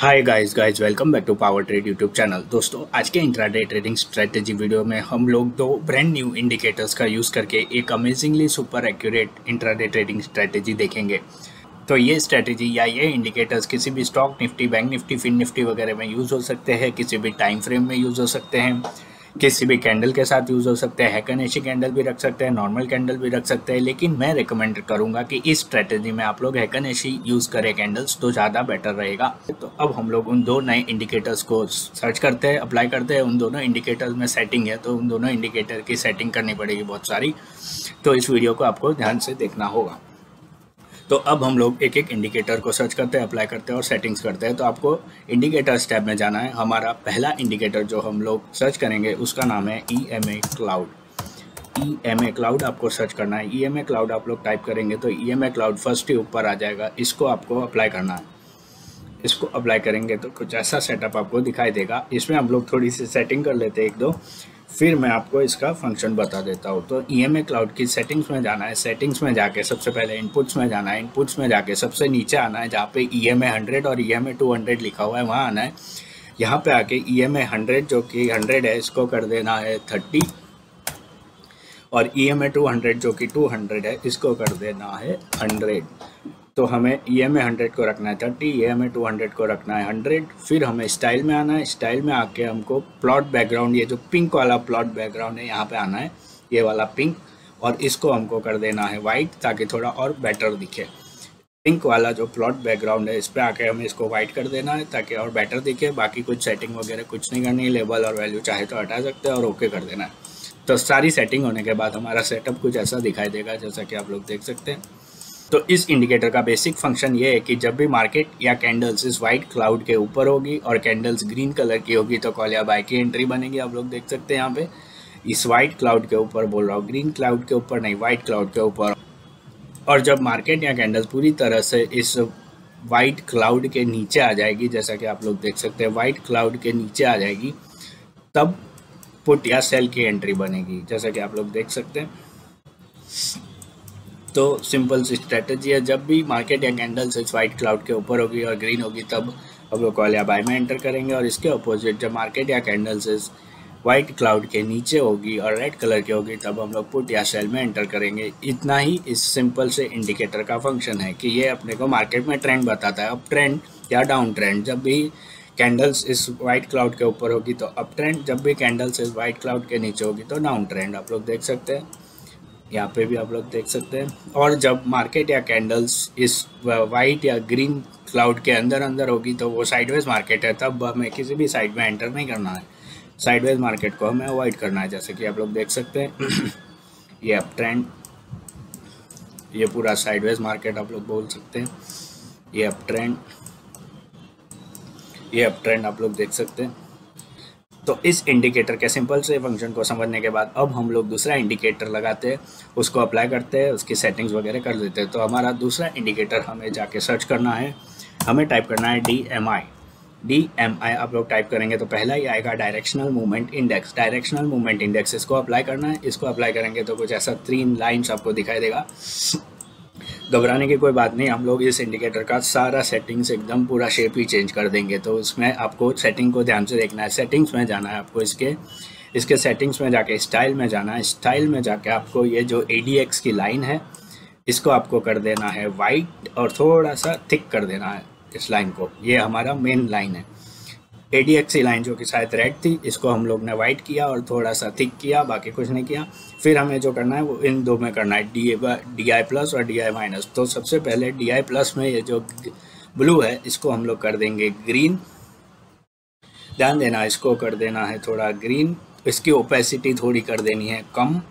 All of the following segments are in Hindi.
Hi guys welcome back to power trade YouTube channel. दोस्तों, आज के इंट्राडे ट्रेडिंग स्ट्रेटेजी वीडियो में हम लोग दो ब्रांड न्यू इंडिकेटर्स का यूज़ करके एक amazingly super accurate intraday trading strategy देखेंगे। तो ये स्ट्रेटेजी या ये इंडिकेटर्स किसी भी stock Nifty, bank Nifty, fin Nifty वगैरह में यूज़ हो सकते हैं, किसी भी टाइम फ्रेम में यूज़ हो सकते हैं, किसी भी कैंडल के साथ यूज़ हो सकते हैं। हैकनेशी कैंडल भी रख सकते हैं, नॉर्मल कैंडल भी रख सकते हैं, लेकिन मैं रिकमेंड करूंगा कि इस स्ट्रेटेजी में आप लोग हैकनेशी यूज़ करें कैंडल्स तो ज़्यादा बेटर रहेगा। तो अब हम लोग उन दो नए इंडिकेटर्स को सर्च करते हैं, अप्लाई करते हैं। उन दोनों इंडिकेटर्स में सेटिंग है, तो उन दोनों इंडिकेटर की सेटिंग करनी पड़ेगी बहुत सारी, तो इस वीडियो को आपको ध्यान से देखना होगा। तो अब हम लोग एक एक इंडिकेटर को सर्च करते हैं, अप्लाई करते हैं और सेटिंग्स करते हैं। तो आपको इंडिकेटर्स टैब में जाना है। हमारा पहला इंडिकेटर जो हम लोग सर्च करेंगे उसका नाम है EMA क्लाउड। EMA क्लाउड आपको सर्च करना है। EMA क्लाउड आप लोग टाइप करेंगे तो EMA क्लाउड फर्स्ट ही ऊपर आ जाएगा। इसको आपको अप्लाई करना है। इसको अप्लाई करेंगे तो कुछ ऐसा सेटअप आपको दिखाई देगा। इसमें हम लोग थोड़ी सी सेटिंग कर लेते हैं एक दो, फिर मैं आपको इसका फंक्शन बता देता हूँ। तो EMA क्लाउड की सेटिंग्स में जाना है। सेटिंग्स में जाके सबसे पहले इनपुट्स में जाना है। इनपुट्स में जाके सबसे नीचे आना है जहाँ पे EMA 100 और EMA 200 लिखा हुआ है, वहाँ आना है। यहाँ पे आके EMA 100 जो कि 100 है इसको कर देना है 30, और EMA 200 जो कि 200 है इसको कर देना है 100। तो हमें EMA 100 को रखना है 30, EMA 200 को रखना है 100। फिर हमें स्टाइल में आना है। स्टाइल में आके हमको प्लॉट बैकग्राउंड, ये जो पिंक वाला प्लॉट बैकग्राउंड है यहाँ पे आना है, ये वाला पिंक, और इसको हमको कर देना है वाइट ताकि थोड़ा और बेटर दिखे। पिंक वाला जो प्लॉट बैकग्राउंड है इस पर आके हमें इसको वाइट कर देना है ताकि और बेटर दिखे। बाकी कुछ सेटिंग वगैरह कुछ नहीं करनी है। लेबल और वैल्यू चाहे तो हटा सकते हैं और ओके कर देना है। तो सारी सेटिंग होने के बाद हमारा सेटअप कुछ ऐसा दिखाई देगा जैसा कि आप लोग देख सकते हैं। तो इस इंडिकेटर का बेसिक फंक्शन ये है कि जब भी मार्केट या कैंडल्स इस वाइट क्लाउड के ऊपर होगी और कैंडल्स ग्रीन कलर की होगी तो कॉल या बाय की एंट्री बनेगी। आप लोग देख सकते हैं यहाँ पे इस वाइट क्लाउड के ऊपर, बोल रहा हूँ ग्रीन क्लाउड के ऊपर नहीं, वाइट क्लाउड के ऊपर। और जब मार्केट या कैंडल्स पूरी तरह से इस वाइट क्लाउड के नीचे आ जाएगी, जैसा कि आप लोग देख सकते हैं वाइट क्लाउड के नीचे आ जाएगी, तब पुट या सेल की एंट्री बनेगी, जैसा कि आप लोग देख सकते हैं। तो सिंपल सी स्ट्रेटजी है, जब भी मार्केट या कैंडल्स इस वाइट क्लाउड के ऊपर होगी और ग्रीन होगी तब हम लोग कॉल या बाय में एंटर करेंगे। और इसके अपोजिट जब मार्केट या कैंडल्स इस वाइट क्लाउड के नीचे होगी और रेड कलर की होगी तब हम लोग पुट या सेल में एंटर करेंगे। इतना ही इस सिंपल से इंडिकेटर का फंक्शन है कि ये अपने को मार्केट में ट्रेंड बताता है, अप ट्रेंड या डाउन ट्रेंड। जब भी कैंडल्स इस वाइट क्लाउड के ऊपर होगी तो अप ट्रेंड, जब भी कैंडल्स इस वाइट क्लाउड के नीचे होगी तो डाउन ट्रेंड। आप लोग देख सकते हैं, यहाँ पे भी आप लोग देख सकते हैं। और जब मार्केट या कैंडल्स इस वाइट या ग्रीन क्लाउड के अंदर होगी तो वो साइडवेज मार्केट है, तब हमें किसी भी साइड में एंटर नहीं करना है। साइडवेज मार्केट को हमें अवॉइड करना है, जैसे कि आप लोग देख सकते हैं। ये अप ट्रेंड, ये पूरा साइडवेज मार्केट आप लोग बोल सकते हैं। ये अप ट्रेंड, ये अप ट्रेंड आप लोग देख सकते हैं। तो इस इंडिकेटर के सिंपल से फंक्शन को समझने के बाद अब हम लोग दूसरा इंडिकेटर लगाते हैं, उसको अप्लाई करते हैं, उसकी सेटिंग्स वगैरह कर देते हैं। तो हमारा दूसरा इंडिकेटर हमें जाके सर्च करना है। हमें टाइप करना है DMI। आप लोग टाइप करेंगे तो पहला ही आएगा directional movement index. Directional movement index, इसको अप्लाई करना है। इसको अप्लाई करेंगे तो कुछ ऐसा 3 लाइन्स आपको दिखाई देगा। घबराने की कोई बात नहीं, हम लोग इस इंडिकेटर का सारा सेटिंग्स एकदम पूरा शेप ही चेंज कर देंगे। तो उसमें आपको सेटिंग को ध्यान से देखना है। सेटिंग्स में जाना है आपको, इसके सेटिंग्स में जाके स्टाइल में जाना है। स्टाइल में जाके आपको ये जो ADX की लाइन है इसको आपको कर देना है वाइट और थोड़ा सा थिक कर देना है इस लाइन को। ये हमारा मेन लाइन है। ADX की लाइन जो कि शायद रेड थी, इसको हम लोग ने वाइट किया और थोड़ा सा थिक किया, बाकी कुछ नहीं किया। फिर हमें जो करना है वो इन दो में करना है, DI प्लस और DI माइनस। तो सबसे पहले DI प्लस में ये जो ब्लू है इसको हम लोग कर देंगे ग्रीन। ध्यान देना, इसको कर देना है थोड़ा ग्रीन। इसकी ओपेसिटी थोड़ी कर देनी है कम,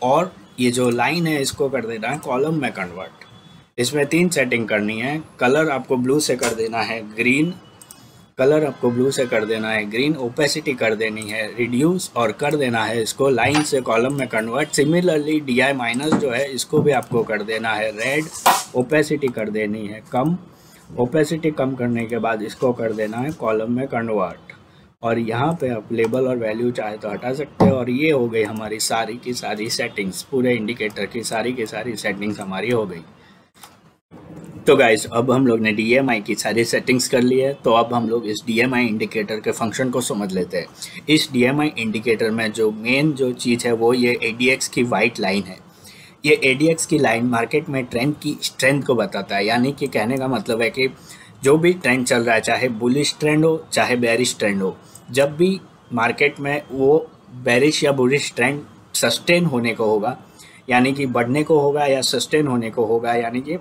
और ये जो लाइन है इसको कर देना है कॉलम में कन्वर्ट। इसमें 3 सेटिंग करनी है। कलर आपको ब्लू से कर देना है ग्रीन, ओपेसिटी कर देनी है रिड्यूस, और कर देना है इसको लाइन से कॉलम में कन्वर्ट। सिमिलरली DI माइनस जो है इसको भी आपको कर देना है रेड, ओपेसिटी कर देनी है कम। ओपेसिटी कम करने के बाद इसको कर देना है कॉलम में कन्वर्ट। और यहाँ पे आप लेबल और वैल्यू चाहे तो हटा सकते हो। और ये हो गई हमारी सारी की सारी सेटिंग्स, पूरे इंडिकेटर की सारी सेटिंग्स हमारी हो गई। तो गाइस अब हम लोग ने DMI की सारी सेटिंग्स कर ली है, तो अब हम लोग इस DMI इंडिकेटर के फंक्शन को समझ लेते हैं। इस DMI इंडिकेटर में जो मेन जो चीज़ है वो ये ADX की वाइट लाइन है। ये ADX की लाइन मार्केट में ट्रेंड की स्ट्रेंथ को बताता है, यानी कि कहने का मतलब है कि जो भी ट्रेंड चल रहा है, चाहे बुलिश ट्रेंड हो चाहे बेरिश ट्रेंड हो, जब भी मार्केट में वो बेरिश या बुलिश ट्रेंड सस्टेन होने को होगा, यानी कि बढ़ने को होगा, या सस्टेन होने को होगा यानी कि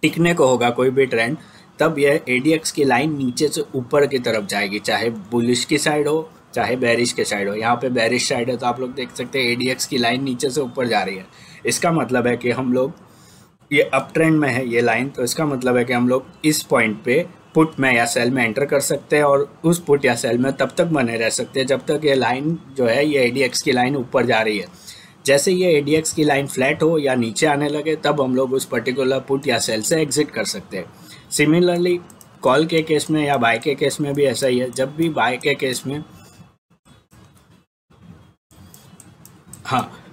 टिकने को होगा कोई भी ट्रेंड, तब यह ADX की लाइन नीचे से ऊपर की तरफ जाएगी, चाहे बुलिश की साइड हो चाहे बेरिश के साइड हो। यहाँ पे बेरिश साइड है तो आप लोग देख सकते हैं ADX की लाइन नीचे से ऊपर जा रही है। इसका मतलब है कि हम लोग ये अप ट्रेंड में है ये लाइन, तो इसका मतलब है कि हम लोग इस पॉइंट पे पुट में या सेल में एंटर कर सकते हैं और उस पुट या सेल में तब तक बने रह सकते हैं जब तक ये लाइन जो है ये ADX की लाइन ऊपर जा रही है। जैसे ये ADX की लाइन फ्लैट हो या नीचे आने लगे तब हम लोग उस पर्टिकुलर पुट या सेल से एग्जिट कर सकते हैं। सिमिलरली कॉल के केस में या बाय के केस में भी ऐसा ही है। जब भी बाय के केस में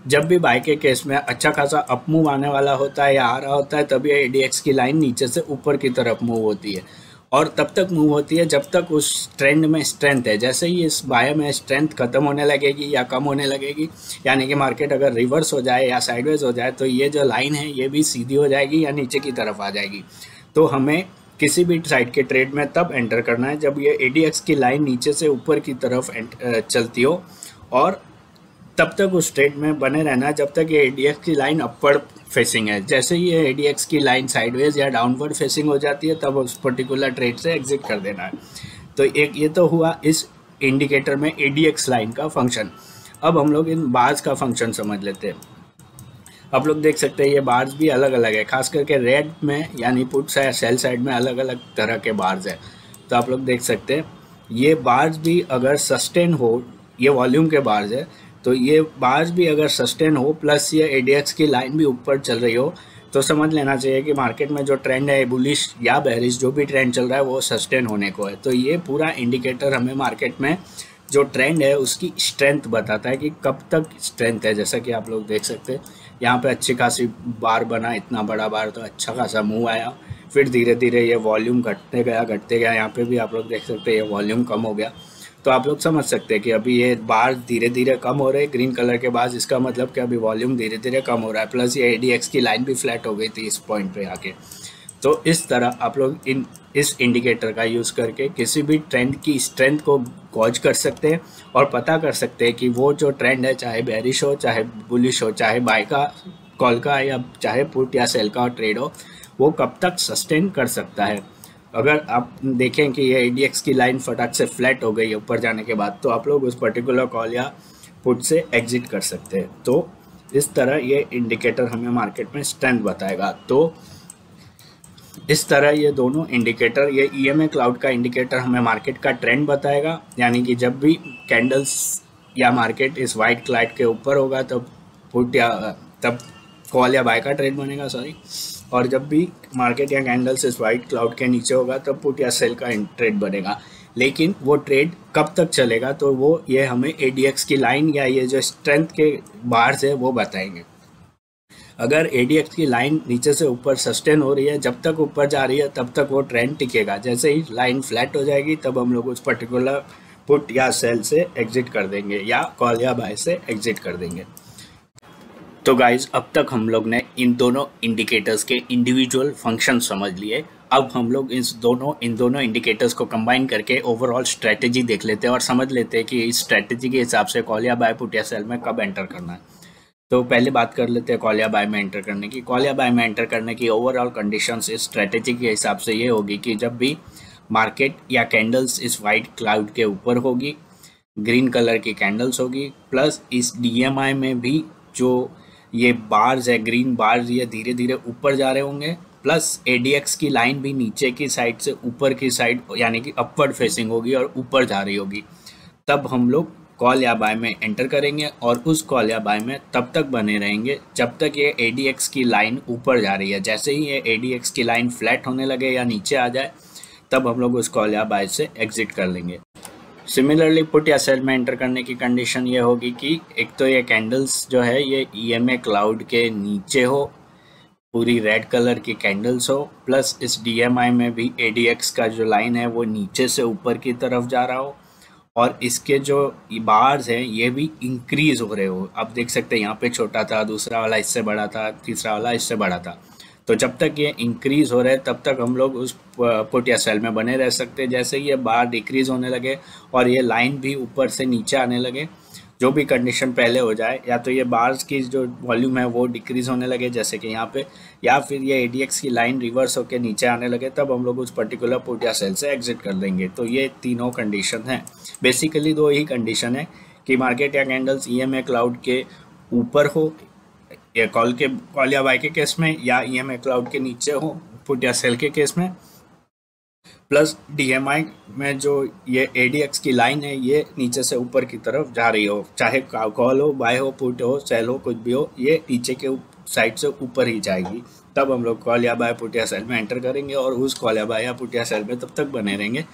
जब भी बाय के केस में अच्छा खासा अप मूव आने वाला होता है या आ रहा होता है, तब ये ADX की लाइन नीचे से ऊपर की तरफ मूव होती है और तब तक मूव होती है जब तक उस ट्रेंड में स्ट्रेंथ है। जैसे ही इस बाय में स्ट्रेंथ खत्म होने लगेगी या कम होने लगेगी, यानी कि मार्केट अगर रिवर्स हो जाए या साइडवेज हो जाए, तो ये जो लाइन है ये भी सीधी हो जाएगी या नीचे की तरफ आ जाएगी। तो हमें किसी भी साइड के ट्रेड में तब एंटर करना है जब ये ADX की लाइन नीचे से ऊपर की तरफ चलती हो, और तब तक उस ट्रेड में बने रहना जब तक ये ADX की लाइन अपवर्ड फेसिंग है। जैसे ही ये ADX की लाइन साइडवेज या डाउनवर्ड फेसिंग हो जाती है तब उस पर्टिकुलर ट्रेड से एग्जिट कर देना है। तो एक ये तो हुआ इस इंडिकेटर में ADX लाइन का फंक्शन। अब हम लोग इन बार्स का फंक्शन समझ लेते हैं। आप लोग देख सकते हैं ये बार्स भी अलग अलग है, खास करके रेड में यानी पुट साइड सेल साइड में अलग अलग तरह के बार्स है। तो आप लोग देख सकते हैं ये बार्स भी अगर सस्टेन हो, ये वॉल्यूम के बार्स है, तो ये बार्स भी अगर सस्टेन हो प्लस ये ADX की लाइन भी ऊपर चल रही हो, तो समझ लेना चाहिए कि मार्केट में जो ट्रेंड है बुलिश या बेरिश जो भी ट्रेंड चल रहा है वो सस्टेन होने को है। तो ये पूरा इंडिकेटर हमें मार्केट में जो ट्रेंड है उसकी स्ट्रेंथ बताता है कि कब तक स्ट्रेंथ है। जैसा कि आप लोग देख सकते हैं यहाँ पे अच्छी खासी बार बना, इतना बड़ा बार, तो अच्छा खासा मूव आया, फिर धीरे धीरे ये वॉल्यूम घटते गया। यहाँ पे भी आप लोग देख सकते हैं ये वॉल्यूम कम हो गया। तो आप लोग समझ सकते हैं कि अभी ये बार धीरे धीरे कम हो रहे हैं, ग्रीन कलर के बाद, इसका मतलब कि अभी वॉल्यूम धीरे धीरे कम हो रहा है, प्लस ये ADX की लाइन भी फ्लैट हो गई थी इस पॉइंट पे आके। तो इस तरह आप लोग इस इंडिकेटर का यूज़ करके किसी भी ट्रेंड की स्ट्रेंथ को गॉज कर सकते हैं और पता कर सकते हैं कि वो जो ट्रेंड है, चाहे बेरिश हो चाहे बुलिश हो, चाहे बाय का कॉल का या चाहे पुट या सेल का ट्रेड हो, वो कब तक सस्टेन कर सकता है। अगर आप देखें कि ये ADX की लाइन फटाक से फ्लैट हो गई है ऊपर जाने के बाद, तो आप लोग उस पर्टिकुलर कॉल या पुट से एग्जिट कर सकते हैं। तो इस तरह ये इंडिकेटर हमें मार्केट में स्ट्रेंथ बताएगा। तो इस तरह ये दोनों इंडिकेटर, ये EMA क्लाउड का इंडिकेटर हमें मार्केट का ट्रेंड बताएगा, यानी कि जब भी कैंडल्स या मार्केट इस वाइट क्लाउड के ऊपर होगा तब पुट या तब कॉल या बाय का ट्रेड बनेगा, और जब भी मार्केट या कैंडल्स इस वाइट क्लाउड के नीचे होगा तब पुट या सेल का ट्रेड बनेगा। लेकिन वो ट्रेड कब तक चलेगा, तो वो ये हमें ADX की लाइन या ये जो स्ट्रेंथ के बार्स है वो बताएंगे। अगर ADX की लाइन नीचे से ऊपर सस्टेन हो रही है, जब तक ऊपर जा रही है तब तक वो ट्रेंड टिकेगा। जैसे ही लाइन फ्लैट हो जाएगी तब हम लोग उस पर्टिकुलर पुट या सेल से एग्जिट कर देंगे या कॉल या बाय से एग्जिट कर देंगे। तो गाइज अब तक हम लोग ने इन दोनों इंडिकेटर्स के इंडिविजुअल फंक्शन समझ लिए। अब हम लोग इन दोनों इंडिकेटर्स को कंबाइन करके ओवरऑल स्ट्रेटेजी देख लेते हैं और समझ लेते हैं कि इस स्ट्रेटेजी के हिसाब से कॉल या बाय पुट या सेल में कब एंटर करना है। तो पहले बात कर लेते हैं कॉल या बाय में एंटर करने की। कॉल या बाय में एंटर करने की ओवरऑल कंडीशंस इस स्ट्रेटेजी के हिसाब से ये होगी कि जब भी मार्केट या कैंडल्स इस वाइट क्लाउड के ऊपर होगी, ग्रीन कलर की कैंडल्स होगी, प्लस इस DMI में भी जो ये बार्स है, ग्रीन बार्स, ये धीरे धीरे ऊपर जा रहे होंगे, प्लस ADX की लाइन भी नीचे की साइड से ऊपर की साइड यानी कि अपवर्ड फेसिंग होगी और ऊपर जा रही होगी, तब हम लोग कॉल या बाय में एंटर करेंगे और उस कॉल या बाय में तब तक बने रहेंगे जब तक ये ADX की लाइन ऊपर जा रही है। जैसे ही ये ADX की लाइन फ्लैट होने लगे या नीचे आ जाए तब हम लोग उस कॉल या बाय से एग्जिट कर लेंगे। सिमिलरली पुट या सेल में एंटर करने की कंडीशन ये होगी कि एक तो ये कैंडल्स जो है ये EMA क्लाउड के नीचे हो, पूरी रेड कलर की कैंडल्स हो, प्लस इस DMI में भी ADX का जो लाइन है वो नीचे से ऊपर की तरफ जा रहा हो, और इसके जो बार्स हैं ये भी इंक्रीज हो रहे हो। आप देख सकते हैं यहाँ पे छोटा था, दूसरा वाला इससे बड़ा था, तीसरा वाला इससे बड़ा था। तो जब तक ये इंक्रीज हो रहे हैं तब तक हम लोग उस पुट या सेल में बने रह सकते हैं। जैसे ये बार डिक्रीज होने लगे और ये लाइन भी ऊपर से नीचे आने लगे, जो भी कंडीशन पहले हो जाए, या तो ये बार्स की जो वॉल्यूम है वो डिक्रीज होने लगे जैसे कि यहाँ पे, या फिर ये ADX की लाइन रिवर्स होकर नीचे आने लगे, तब हम लोग उस पर्टिकुलर पुट या सेल से एग्जिट कर देंगे। तो ये तीनों कंडीशन हैं। बेसिकली दो ही कंडीशन है कि मार्केट या कैंडल्स EMA क्लाउड के ऊपर हो या कॉल या बाय के केस में, या EMA क्लाउड के नीचे हो पुट या सेल के केस में, प्लस DMI में जो ये ADX की लाइन है ये नीचे से ऊपर की तरफ जा रही हो, चाहे कॉल हो, बाय हो, पुट हो, सेल हो, कुछ भी हो, ये नीचे के साइड से ऊपर ही जाएगी। तब हम लोग कॉल या बाय पुट या सेल में एंटर करेंगे और उस कॉल या बाय या पुट या सेल में तब तक बने रहेंगे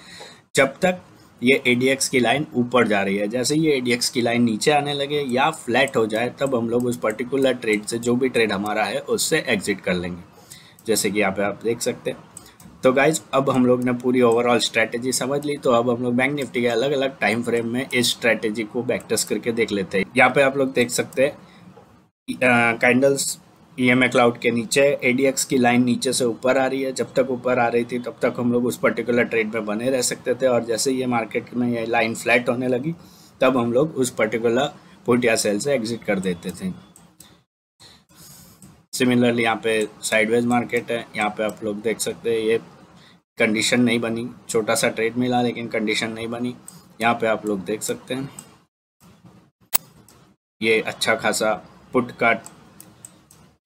जब तक ये ADX की लाइन ऊपर जा रही है। जैसे ये ADX की लाइन नीचे आने लगे या फ्लैट हो जाए तब हम लोग उस पर्टिकुलर ट्रेड से, जो भी ट्रेड हमारा है, उससे एग्जिट कर लेंगे, जैसे कि यहाँ पे आप देख सकते हैं। तो गाइज अब हम लोग ने पूरी ओवरऑल स्ट्रैटेजी समझ ली, तो अब हम लोग बैंक निफ्टी के अलग अलग टाइम फ्रेम में इस स्ट्रैटेजी को बैक टेस्ट करके देख लेते हैं। यहाँ पे आप लोग देख सकते हैं कैंडल्स EMA क्लाउड के नीचे, ADX की लाइन नीचे से ऊपर आ रही है। जब तक ऊपर आ रही थी तब तक हम लोग उस पर्टिकुलर ट्रेड में बने रह सकते थे, और जैसे ये मार्केट में ये लाइन फ्लैट होने लगी तब हम लोग उस पर्टिकुलर पुट या सेल से एग्जिट कर देते थे। सिमिलरली यहाँ पे साइडवेज मार्केट है, यहाँ पे आप लोग देख सकते हैं ये कंडीशन नहीं बनी, छोटा सा ट्रेड मिला लेकिन कंडीशन नहीं बनी। यहाँ पे आप लोग देख सकते हैं ये अच्छा खासा पुट का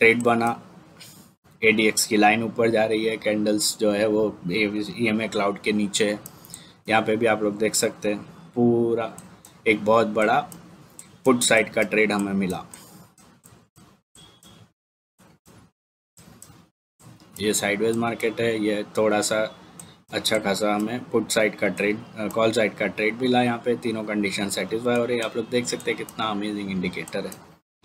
ट्रेड बना, ADX की लाइन ऊपर जा रही है, कैंडल्स जो है वो EMA क्लाउड के नीचे है। यहाँ पे भी आप लोग देख सकते हैं पूरा एक बहुत बड़ा पुट साइड का ट्रेड हमें मिला। ये साइडवेज मार्केट है, ये थोड़ा सा अच्छा खासा हमें पुट साइड का ट्रेड, कॉल साइड का ट्रेड मिला। यहाँ पे तीनों कंडीशन सेटिस्फाई हो रही है। आप लोग देख सकते हैं कितना अमेजिंग इंडिकेटर है,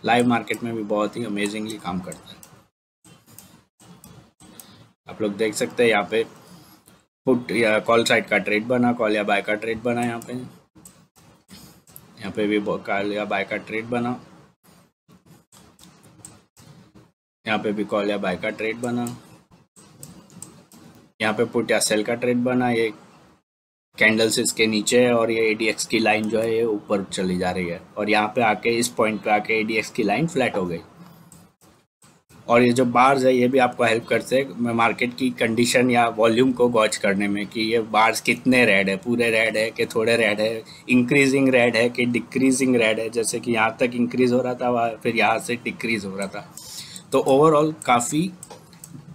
लाइव मार्केट में भी बहुत ही अमेजिंगली काम करता है। आप लोग देख सकते हैं यहाँ पे पुट या कॉल साइड का ट्रेड बना, कॉल या बाय का ट्रेड बना। यहाँ पे भी कॉल या बाय का ट्रेड बना, यहाँ पे भी कॉल या बाय का ट्रेड बना, यहाँ पे पुट या सेल का ट्रेड बना। ये कैंडल्स इसके नीचे है और ये ADX की लाइन जो है ये ऊपर चली जा रही है, और यहाँ पे आके इस पॉइंट पे आके ADX की लाइन फ्लैट हो गई। और ये जो बार्स है ये भी आपको हेल्प करते हैं मार्केट की कंडीशन या वॉल्यूम को गॉज करने में, कि ये बार्स कितने रेड है, पूरे रेड है कि थोड़े रेड है, इंक्रीजिंग रेड है कि डिक्रीजिंग रेड है। जैसे कि यहाँ तक इंक्रीज हो रहा था, फिर यहाँ से डिक्रीज हो रहा था। तो ओवरऑल काफ़ी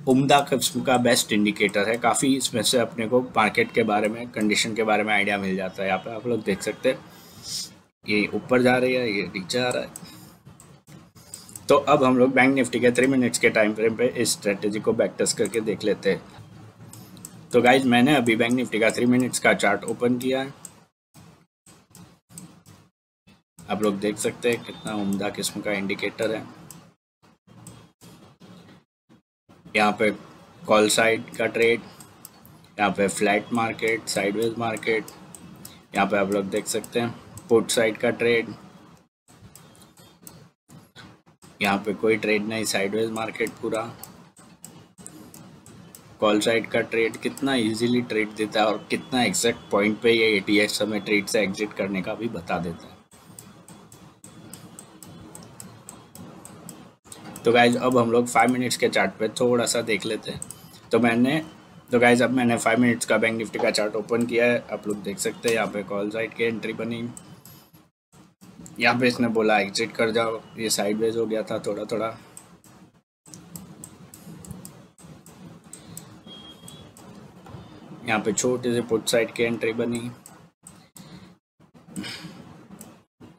उम्दा किस्म का बेस्ट इंडिकेटर है। काफ़ी इसमें से अपने को मार्केट के बारे में, कंडीशन के बारे में आइडिया मिल जाता है। यहाँ पे आप लोग देख सकते हैं ये ऊपर जा रही है, ये नीचे आ रहा है। तो अब हम लोग बैंक निफ्टी के 3 मिनट्स के टाइम फ्रेम पे इस स्ट्रेटेजी को बैक टेस्ट करके देख लेते हैं। तो गाइज मैंने अभी बैंक निफ्टी का 3 मिनट्स का चार्ट ओपन किया है। आप लोग देख सकते हैं कितना उम्दा किस्म का इंडिकेटर है। यहाँ पे कॉल साइड का ट्रेड, यहाँ पे फ्लैट मार्केट, साइडवेज मार्केट, यहाँ पे आप लोग देख सकते हैं पुट साइड का ट्रेड, यहाँ पे कोई ट्रेड नहीं, साइडवेज मार्केट पूरा, कॉल साइड का ट्रेड। कितना इजीली ट्रेड देता है और कितना एग्जैक्ट पॉइंट पे ये ATX हमें ट्रेड से एग्जिट करने का भी बता देता है। तो गाइज अब हम लोग 5 मिनट्स के चार्ट पे थोड़ा सा देख लेते हैं। तो गाइज अब मैंने 5 मिनट्स का बैंक निफ्टी का चार्ट ओपन किया है। आप लोग देख सकते हैं यहाँ पे कॉल साइड की एंट्री बनी, यहाँ पे इसने बोला एग्जिट कर जाओ, ये साइडवेज हो गया था थोड़ा थोड़ा। यहाँ पे छोटे से पुट साइड की एंट्री बनी,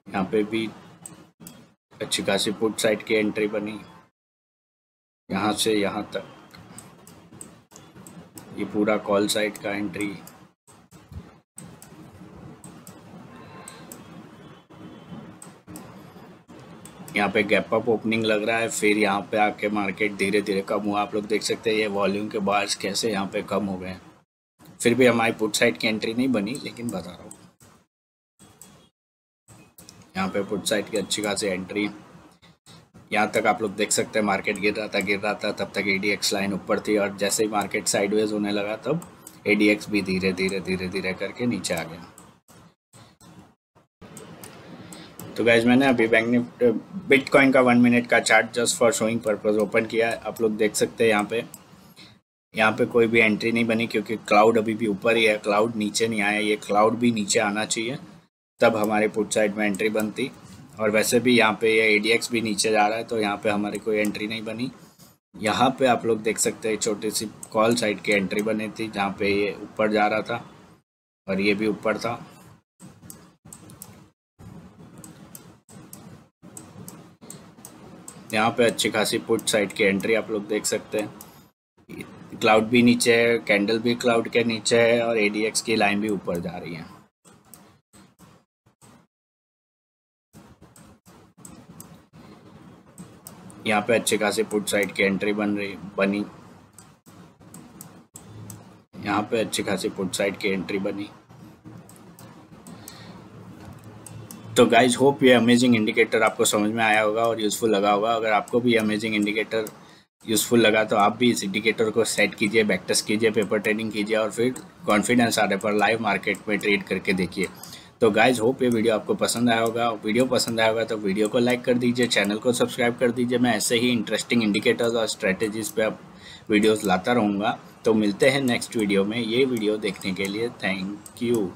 यहाँ पे भी अच्छी खासी पुट साइड की एंट्री बनी, यहाँ से यहाँ तक ये पूरा कॉल साइड का एंट्री। यहाँ पे गैप अप ओपनिंग लग रहा है, फिर यहाँ पे आके मार्केट धीरे धीरे कम हुआ। आप लोग देख सकते हैं ये वॉल्यूम के बार्स कैसे यहाँ पे कम हो गए। फिर भी हमारी पुट साइड की एंट्री नहीं बनी, लेकिन बता रहा हूँ यहाँ पे पुट साइड की अच्छी खासी एंट्री। यहाँ तक आप लोग देख सकते हैं मार्केट गिर रहा था, तब तक ADX लाइन ऊपर थी, और जैसे ही मार्केट साइडवेज होने लगा तब ADX भी धीरे धीरे करके नीचे आ गया। तो गाइज मैंने अभी बैंक निफ्टी बिटकॉइन का 1 मिनट का chart just for showing purpose open किया है। आप लोग देख सकते हैं यहाँ पे कोई भी एंट्री नहीं बनी, क्योंकि क्लाउड अभी भी ऊपर ही है, क्लाउड नीचे नहीं आया। ये क्लाउड भी नीचे आना चाहिए तब हमारे पुट साइड में एंट्री बनती। और वैसे भी यहाँ पे ये ADX भी नीचे जा रहा है, तो यहाँ पे हमारी कोई एंट्री नहीं बनी। यहाँ पे आप लोग देख सकते हैं छोटी सी कॉल साइड की एंट्री बनी थी, जहाँ पे ये ऊपर जा रहा था और ये भी ऊपर था। यहाँ पे अच्छी खासी पुट साइड की एंट्री आप लोग देख सकते हैं। क्लाउड भी नीचे है, कैंडल भी क्लाउड के नीचे है, और ADX की लाइन भी ऊपर जा रही है। यहाँ पे अच्छी खासी पुट साइड की एंट्री बनी। यहाँ पे अच्छी खासी पुट साइड की एंट्री बनी। तो गाइज होप ये अमेजिंग इंडिकेटर आपको समझ में आया होगा और यूज़फुल लगा होगा। अगर आपको भी अमेजिंग इंडिकेटर यूज़फुल लगा तो आप भी इस इंडिकेटर को सेट कीजिए, बैकटेस्ट कीजिए, पेपर ट्रेडिंग कीजिए, और फिर कॉन्फिडेंस आने पर लाइव मार्केट में ट्रेड करके देखिए। तो गाइज होप ये वीडियो आपको पसंद आया होगा। वीडियो पसंद आया होगा तो वीडियो को लाइक कर दीजिए, चैनल को सब्सक्राइब कर दीजिए। मैं ऐसे ही इंटरेस्टिंग इंडिकेटर्स और स्ट्रेटेजीज पे अब वीडियोज़ लाता रहूँगा। तो मिलते हैं नेक्स्ट वीडियो में। ये वीडियो देखने के लिए थैंक यू।